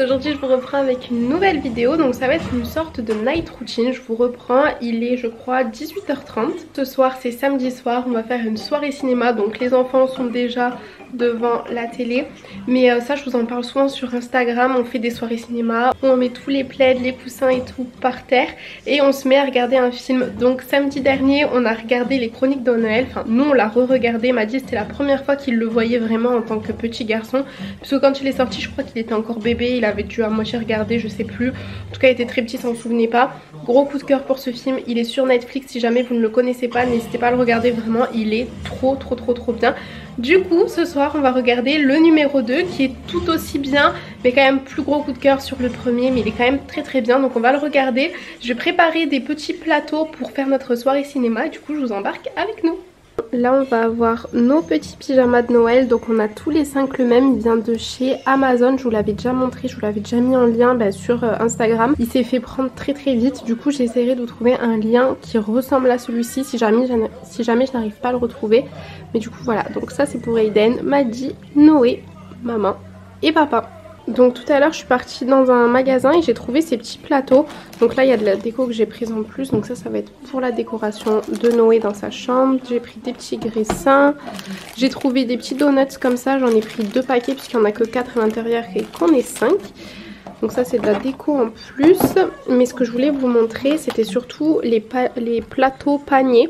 aujourd'hui je vous reprends avec une nouvelle vidéo, donc ça va être une sorte de night routine. Je vous reprends, il est je crois 18h30. Ce soir c'est samedi soir, on va faire une soirée cinéma, donc les enfants sont déjà devant la télé. Mais ça je vous en parle souvent sur Instagram, on fait des soirées cinéma, on met tous les plaids, les coussins et tout par terre et on se met à regarder un film. Donc samedi dernier on a regardé les Chroniques de Noël, enfin nous on l'a re-regardé, m'a dit c'était la première fois qu'il le voyait vraiment en tant que petit garçon. Parce que quand il est sorti je crois qu'il était encore bébé, il avait dû à moitié regarder, je sais plus. En tout cas il était très petit, s'en souvenait pas. Gros coup de cœur pour ce film, il est sur Netflix, si jamais vous ne le connaissez pas n'hésitez pas à le regarder, vraiment il est trop bien. Du coup ce soir on va regarder le numéro 2 qui est tout aussi bien mais quand même plus gros coup de cœur sur le premier, mais il est quand même très bien, donc on va le regarder. Je vais préparer des petits plateaux pour faire notre soirée cinéma et du coup je vous embarque avec nous. Là on va avoir nos petits pyjamas de Noël, donc on a tous les 5 le même, il vient de chez Amazon, je vous l'avais déjà montré, je vous l'avais déjà mis en lien sur Instagram. Il s'est fait prendre très vite, du coup j'essaierai de vous trouver un lien qui ressemble à celui-ci si jamais je n'arrive pas à le retrouver. Mais du coup voilà, donc ça c'est pour Aiden, Maddy, Noé, maman et papa. Donc tout à l'heure je suis partie dans un magasin et j'ai trouvé ces petits plateaux. Donc là il y a de la déco que j'ai prise en plus, donc ça va être pour la décoration de Noé dans sa chambre. J'ai pris des petits grissins, j'ai trouvé des petits donuts comme ça, j'en ai pris 2 paquets puisqu'il n'y en a que 4 à l'intérieur et qu'on est 5. Donc ça c'est de la déco en plus. Mais ce que je voulais vous montrer c'était surtout les plateaux paniers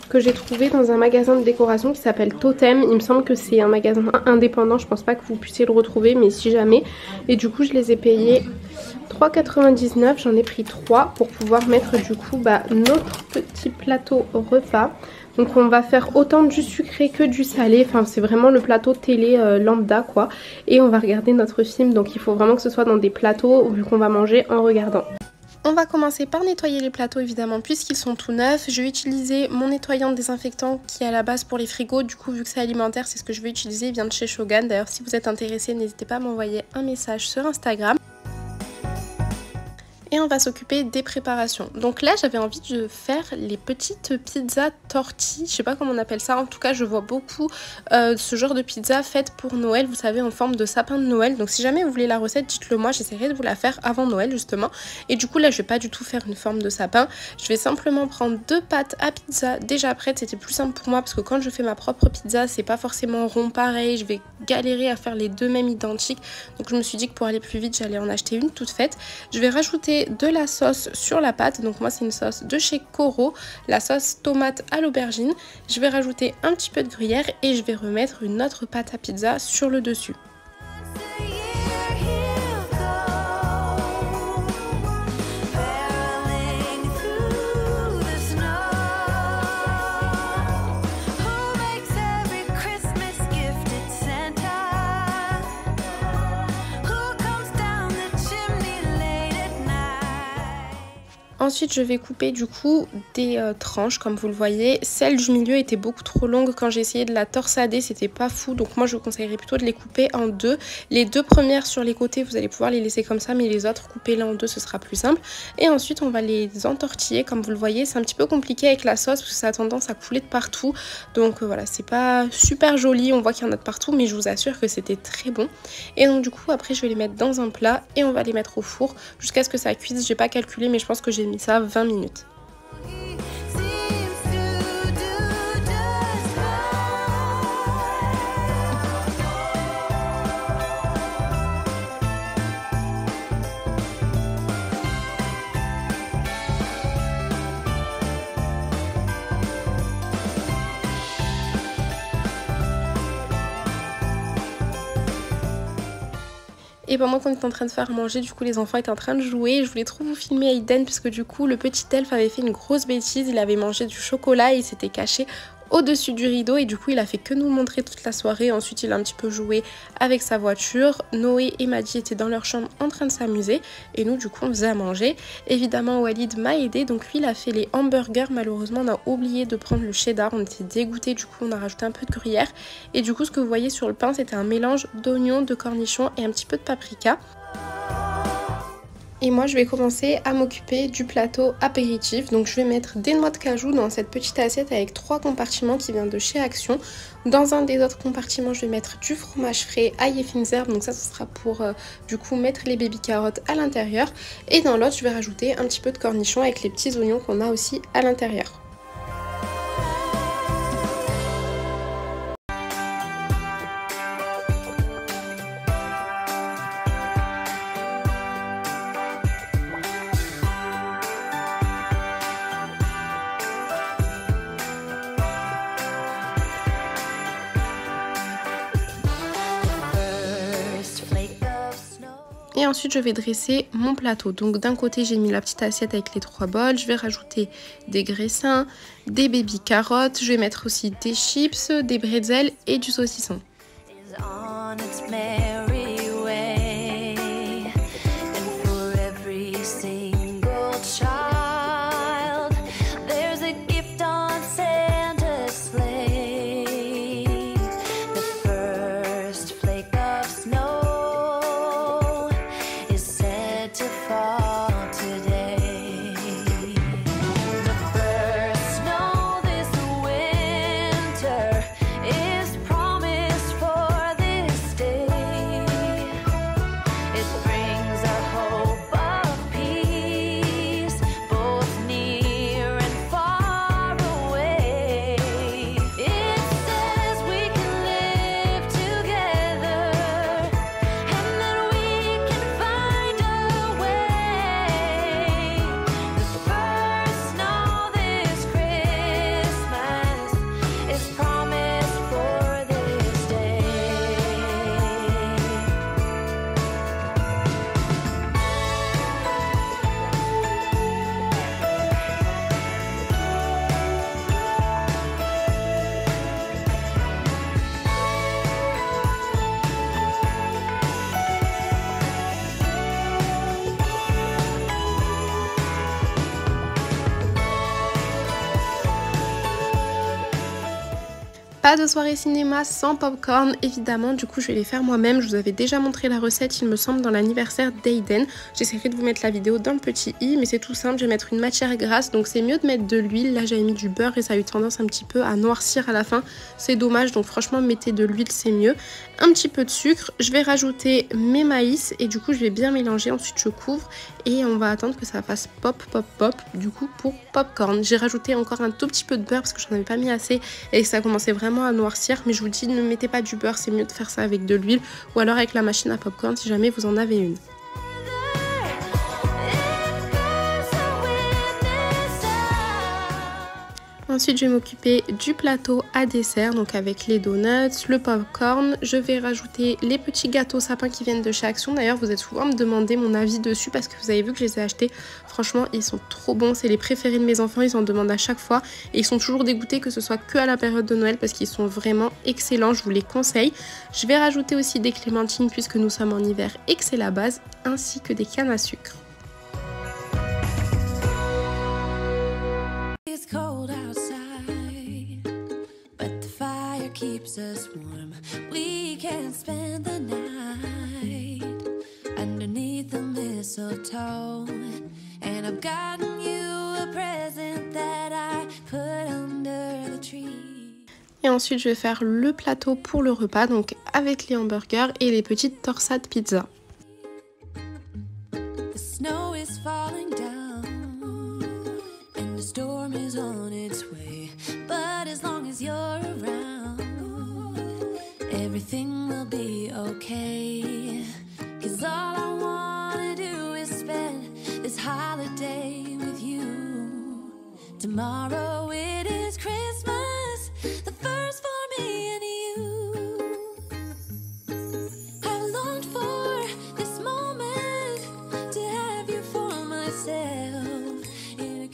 que j'ai trouvé dans un magasin de décoration qui s'appelle Totem. Il me semble que c'est un magasin indépendant, je pense pas que vous puissiez le retrouver mais si jamais. Et du coup je les ai payés 3,99, j'en ai pris 3 pour pouvoir mettre du coup notre petit plateau repas. Donc on va faire autant du sucré que du salé, enfin c'est vraiment le plateau télé lambda quoi. Et on va regarder notre film, donc il faut vraiment que ce soit dans des plateaux vu qu'on va manger en regardant. On va commencer par nettoyer les plateaux évidemment puisqu'ils sont tout neufs. Je vais utiliser mon nettoyant désinfectant qui est à la base pour les frigos. Du coup vu que c'est alimentaire c'est ce que je vais utiliser, il vient de chez Shogun. D'ailleurs si vous êtes intéressé n'hésitez pas à m'envoyer un message sur Instagram. Et on va s'occuper des préparations. Donc là j'avais envie de faire les petites pizzas tortilles, je sais pas comment on appelle ça, en tout cas je vois beaucoup ce genre de pizza faite pour Noël, vous savez en forme de sapin de Noël. Donc si jamais vous voulez la recette dites-le moi, j'essaierai de vous la faire avant Noël justement. Et du coup là je vais pas du tout faire une forme de sapin, je vais simplement prendre 2 pâtes à pizza déjà prêtes. C'était plus simple pour moi parce que quand je fais ma propre pizza c'est pas forcément rond pareil, je vais galérer à faire les deux mêmes identiques. Donc je me suis dit que pour aller plus vite j'allais en acheter une toute faite. Je vais rajouter de la sauce sur la pâte, donc moi c'est une sauce de chez Coro, la sauce tomate à l'aubergine. Je vais rajouter un petit peu de gruyère et je vais remettre une autre pâte à pizza sur le dessus. Ensuite je vais couper du coup des tranches comme vous le voyez. Celle du milieu était beaucoup trop longue, quand j'ai essayé de la torsader c'était pas fou, donc moi je vous conseillerais plutôt de les couper en deux. Les 2 premières sur les côtés vous allez pouvoir les laisser comme ça, mais les autres coupez-les en 2, ce sera plus simple. Et ensuite on va les entortiller comme vous le voyez. C'est un petit peu compliqué avec la sauce parce que ça a tendance à couler de partout, donc voilà c'est pas super joli, on voit qu'il y en a de partout mais je vous assure que c'était très bon. Et donc du coup après je vais les mettre dans un plat et on va les mettre au four jusqu'à ce que ça cuise. J'ai pas calculé mais je pense que j'ai mis ça 20 minutes. Et pendant qu'on est en train de faire manger, du coup les enfants étaient en train de jouer. Je voulais trop vous filmer Aiden puisque du coup le petit elfe avait fait une grosse bêtise. Il avait mangé du chocolat et il s'était caché au-dessus du rideau et du coup il a fait que nous le montrer toute la soirée. Ensuite il a un petit peu joué avec sa voiture. Noé et Maddy étaient dans leur chambre en train de s'amuser et nous du coup on faisait à manger. Évidemment Walid m'a aidé, donc lui il a fait les hamburgers. Malheureusement on a oublié de prendre le cheddar, on était dégoûtés, du coup on a rajouté un peu de gruyère. Et du coup ce que vous voyez sur le pain c'était un mélange d'oignons, de cornichons et un petit peu de paprika. Et moi je vais commencer à m'occuper du plateau apéritif. Donc je vais mettre des noix de cajou dans cette petite assiette avec 3 compartiments qui viennent de chez Action. Dans un des autres compartiments je vais mettre du fromage frais, ail et fines herbes. Donc ça ce sera pour du coup mettre les baby carottes à l'intérieur. Et dans l'autre je vais rajouter un petit peu de cornichons avec les petits oignons qu'on a aussi à l'intérieur. Et ensuite je vais dresser mon plateau. Donc d'un côté j'ai mis la petite assiette avec les 3 bols. Je vais rajouter des graissins, des baby carottes. Je vais mettre aussi des chips, des bretzels et du saucisson. Pas de soirée cinéma sans popcorn évidemment, du coup je vais les faire moi-même. Je vous avais déjà montré la recette il me semble dans l'anniversaire d'Aiden. J'essaierai de vous mettre la vidéo dans le petit i, mais c'est tout simple. Je vais mettre une matière grasse, donc c'est mieux de mettre de l'huile. Là j'avais mis du beurre et ça a eu tendance un petit peu à noircir à la fin, c'est dommage, donc franchement mettez de l'huile, c'est mieux. Un petit peu de sucre, je vais rajouter mes maïs et du coup je vais bien mélanger. Ensuite je couvre et on va attendre que ça fasse pop pop pop du coup pour popcorn. J'ai rajouté encore un tout petit peu de beurre parce que j'en avais pas mis assez et ça commençait vraiment à noircir, mais je vous dis ne mettez pas du beurre, c'est mieux de faire ça avec de l'huile ou alors avec la machine à popcorn si jamais vous en avez une. Ensuite, je vais m'occuper du plateau à dessert, donc avec les donuts, le popcorn. Je vais rajouter les petits gâteaux sapins qui viennent de chez Action. D'ailleurs, vous êtes souvent à me demander mon avis dessus parce que vous avez vu que je les ai achetés. Franchement, ils sont trop bons. C'est les préférés de mes enfants. Ils en demandent à chaque fois. Et ils sont toujours dégoûtés que ce soit que à la période de Noël parce qu'ils sont vraiment excellents. Je vous les conseille. Je vais rajouter aussi des clémentines puisque nous sommes en hiver et que c'est la base, ainsi que des cannes à sucre. Keeps us warm. We can spend the night underneath the mistletoe. And I've gotten you a present that I put under the tree. Et ensuite, je vais faire le plateau pour le repas, donc avec les hamburgers et les petites torsades pizza. The snow is falling down and the storm is on its way. But as long as you're around, everything will be okay. 'Cause all I wanna do is spend this holiday with you. Tomorrow it is Christmas, the first for me and you. I've longed for this moment to have you for myself in a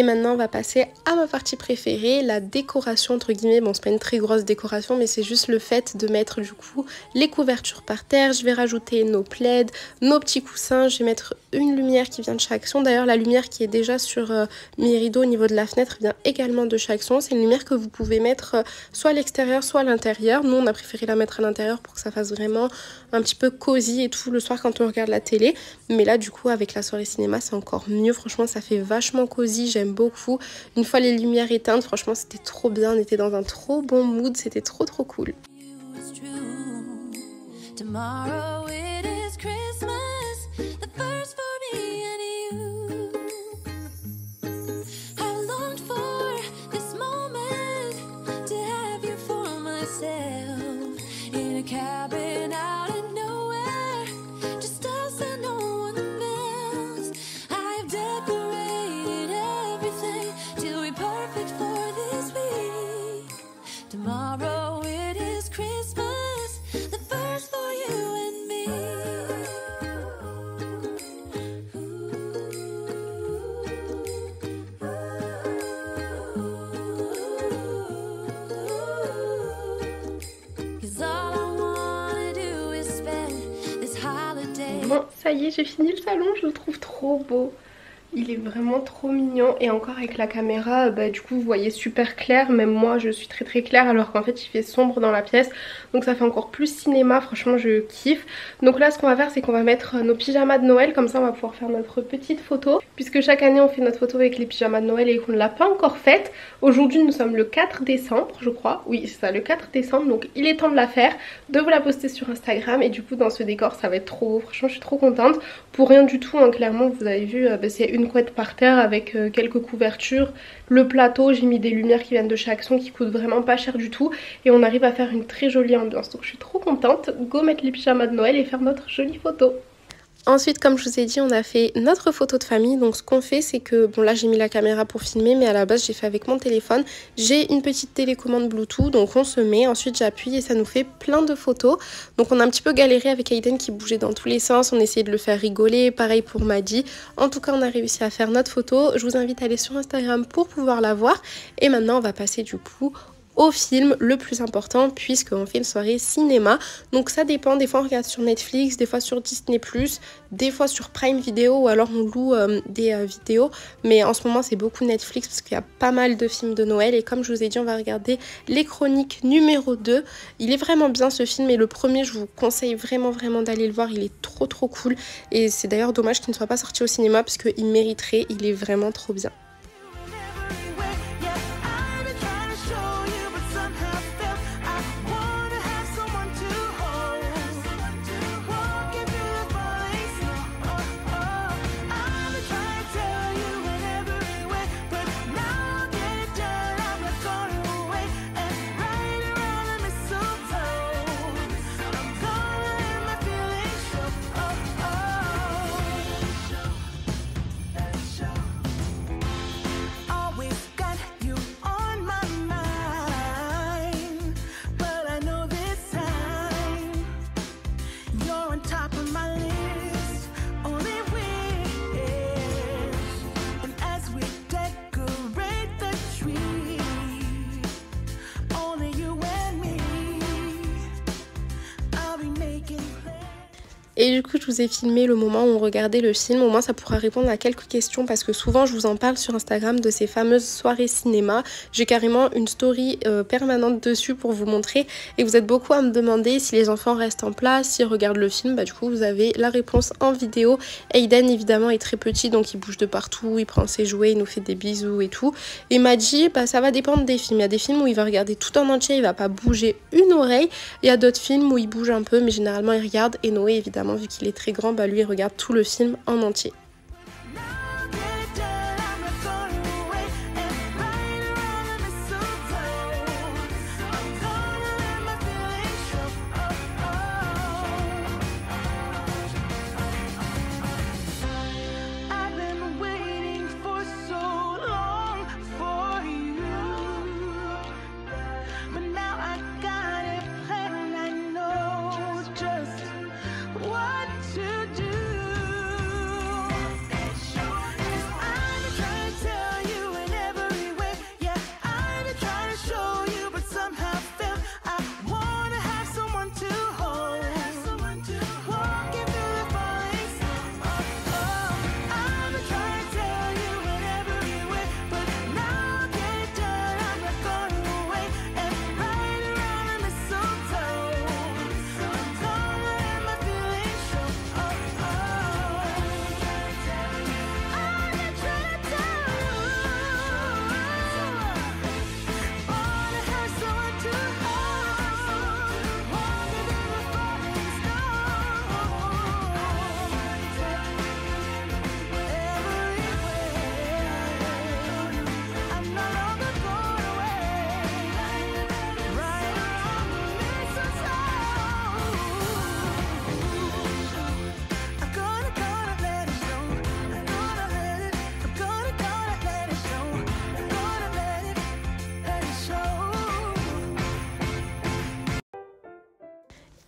Et maintenant on va passer à ma partie préférée, la décoration entre guillemets. Bon, c'est pas une très grosse décoration, mais c'est juste le fait de mettre du coup les couvertures par terre. Je vais rajouter nos plaids, nos petits coussins, je vais mettre une lumière qui vient de chez Action. D'ailleurs la lumière qui est déjà sur mes rideaux au niveau de la fenêtre vient également de chez Action. C'est une lumière que vous pouvez mettre soit à l'extérieur soit à l'intérieur. Nous on a préféré la mettre à l'intérieur pour que ça fasse vraiment un petit peu cosy et tout le soir quand on regarde la télé. Mais là du coup avec la soirée cinéma c'est encore mieux, franchement ça fait vachement cosy, j'aime beaucoup. Une fois les lumières éteintes, franchement c'était trop bien, on était dans un trop bon mood, c'était trop cool. Tomorrow it is Christmas, the first for me and you. I longed for this moment to have you for myself in a cabin out of nowhere, just us and no one else. I've decorated everything till we're perfect for this week. Tomorrow it is Christmas, the first for you and me. Cause all I wanna do is spend this holiday. Bon, ça y est, j'ai fini le salon, je le trouve trop beau. Il est vraiment trop mignon et encore avec la caméra, du coup vous voyez super clair, même moi je suis très claire alors qu'en fait il fait sombre dans la pièce, donc ça fait encore plus cinéma, franchement je kiffe. Donc là ce qu'on va faire c'est qu'on va mettre nos pyjamas de Noël, comme ça on va pouvoir faire notre petite photo, puisque chaque année on fait notre photo avec les pyjamas de Noël et qu'on ne l'a pas encore faite. Aujourd'hui nous sommes le 4 décembre je crois, oui c'est ça, le 4 décembre, donc il est temps de la faire, de vous la poster sur Instagram et du coup dans ce décor ça va être trop beau, franchement je suis trop contente. Pour rien du tout hein, clairement vous avez vu, c'est une couette par terre avec quelques couvertures, le plateau, j'ai mis des lumières qui viennent de chez Action qui coûtent vraiment pas cher du tout et on arrive à faire une très jolie ambiance, donc je suis trop contente. Go mettre les pyjamas de Noël et faire notre jolie photo. Ensuite, comme je vous ai dit, on a fait notre photo de famille. Donc ce qu'on fait c'est que, bon là j'ai mis la caméra pour filmer, mais à la base j'ai fait avec mon téléphone. J'ai une petite télécommande Bluetooth, donc on se met, ensuite j'appuie et ça nous fait plein de photos. Donc on a un petit peu galéré avec Aiden qui bougeait dans tous les sens, on essayait de le faire rigoler, pareil pour Maddy. En tout cas on a réussi à faire notre photo. Je vous invite à aller sur Instagram pour pouvoir la voir. Et maintenant on va passer du coup au film le plus important puisqu'on fait une soirée cinéma. Donc ça dépend, des fois on regarde sur Netflix, des fois sur Disney+, des fois sur Prime Video ou alors on loue des vidéos. Mais en ce moment c'est beaucoup Netflix parce qu'il y a pas mal de films de Noël et comme je vous ai dit on va regarder Les Chroniques numéro 2. Il est vraiment bien ce film et le premier je vous conseille vraiment d'aller le voir, il est trop cool. Et c'est d'ailleurs dommage qu'il ne soit pas sorti au cinéma parce qu'il mériterait, il est vraiment trop bien. Et du coup je vous ai filmé le moment où on regardait le film, au moins ça pourra répondre à quelques questions parce que souvent je vous en parle sur Instagram de ces fameuses soirées cinéma. J'ai carrément une story permanente dessus pour vous montrer et vous êtes beaucoup à me demander si les enfants restent en place, s'ils regardent le film, du coup vous avez la réponse en vidéo. Aiden évidemment est très petit donc il bouge de partout, il prend ses jouets, il nous fait des bisous et tout. Et Maddy, ça va dépendre des films, il y a des films où il va regarder tout en entier, il va pas bouger une oreille, il y a d'autres films où il bouge un peu mais généralement il regarde. Et Noé évidemment vu qu'il est très grand, lui il regarde tout le film en entier.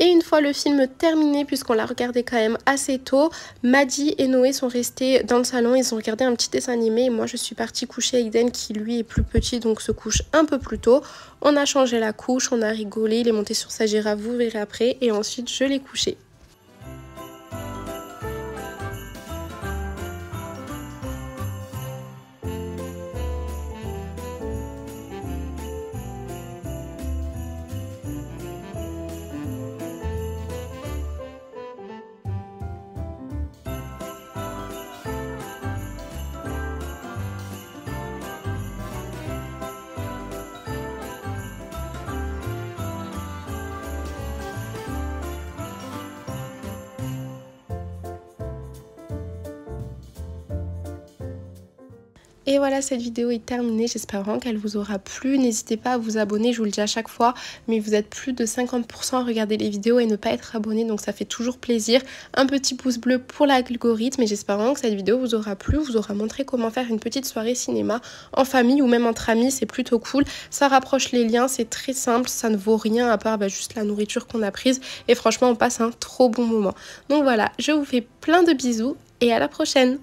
Et une fois le film terminé, puisqu'on l'a regardé quand même assez tôt, Maddie et Noé sont restés dans le salon, ils ont regardé un petit dessin animé et moi je suis partie coucher Aiden qui lui est plus petit donc se couche un peu plus tôt. On a changé la couche, on a rigolé, il est monté sur sa girafe, vous verrez après, et ensuite je l'ai couché. Et voilà, cette vidéo est terminée, j'espère vraiment qu'elle vous aura plu. N'hésitez pas à vous abonner, je vous le dis à chaque fois, mais vous êtes plus de 50% à regarder les vidéos et ne pas être abonné, donc ça fait toujours plaisir. Un petit pouce bleu pour l'algorithme et j'espère vraiment que cette vidéo vous aura plu, vous aura montré comment faire une petite soirée cinéma en famille ou même entre amis, c'est plutôt cool. Ça rapproche les liens, c'est très simple, ça ne vaut rien à part juste la nourriture qu'on a prise et franchement on passe un trop bon moment. Donc voilà, je vous fais plein de bisous et à la prochaine!